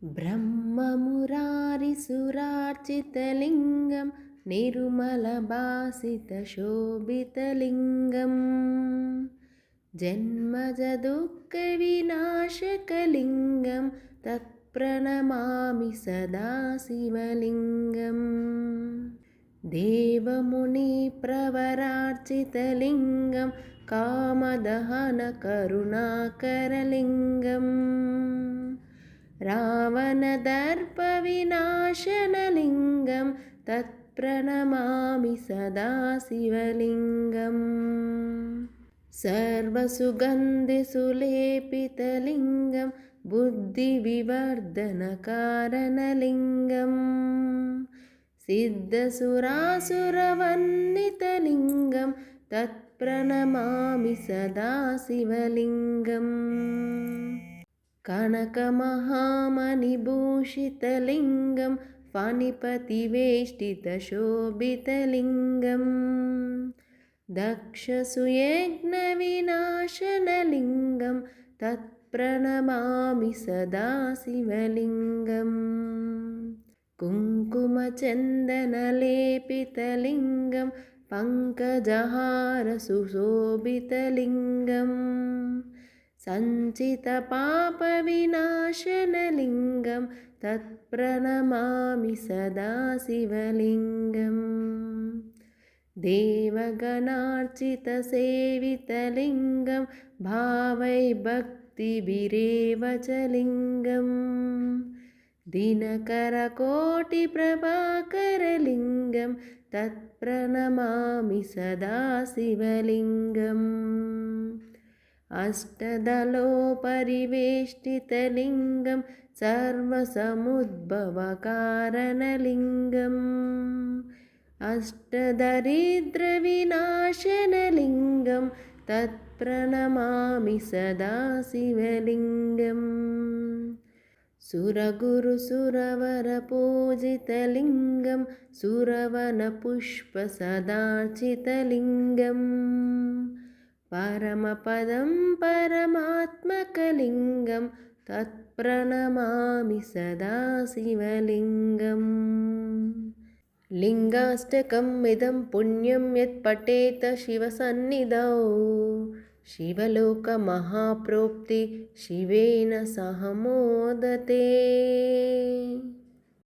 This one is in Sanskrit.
ब्रह्ममुरारिसुरार्चितलिङ्गं निर्मलभासितशोभितलिङ्गं जन्मजदुःखविनाशकलिङ्गं तत्प्रणमामि सदा शिवलिङ्गम् देवमुनिप्रवरार्चितलिङ्गं कामदहनकरुणाकरलिङ्गम् रावणदर्पविनाशनलिङ्गं तत्प्रणमामि सदा शिवलिङ्गम् सर्वसुगन्धिसुलेपितलिङ्गं बुद्धिविवर्धनकारणलिङ्गं सिद्धसुरासुरवन्दितलिङ्गं तत्प्रणमामि सदा शिवलिङ्गम् कनकमहामणिभूषितलिङ्गं फणिपतिवेष्टितशोभितलिङ्गं दक्षसुयज्ञविनाशनलिङ्गं तत्प्रणमामि सदा शिवलिङ्गम् कुङ्कुमचन्दनलेपितलिङ्गं पङ्कजहारसुशोभितलिङ्गम् सञ्चितपापविनाशनलिङ्गं तत्प्रणमामि सदा शिवलिङ्गम् देवगणार्चितसेवितलिङ्गं भावैर्भक्तिभिरेव च लिङ्गम् दिनकरकोटिप्रभाकरलिङ्गं तत्प्रणमामि सदा शिवलिङ्गम् अष्टदलोपरिवेष्टितलिङ्गं सर्वसमुद्भवकारणलिङ्गम् अष्टदरिद्रविनाशनलिङ्गं तत्प्रणमामि सदा शिवलिङ्गम् सुरगुरुसुरवरपूजितलिङ्गं सुरवनपुष्पसदार्चितलिङ्गम् परमपदं परमात्मकलिङ्गं तत्प्रणमामि सदा शिवलिङ्गम् लिङ्गाष्टकम् इदं पुण्यं यत् पठेत शिवसन्निधौ शिवलोकमहाप्रोक्ति शिवेन सह मोदते।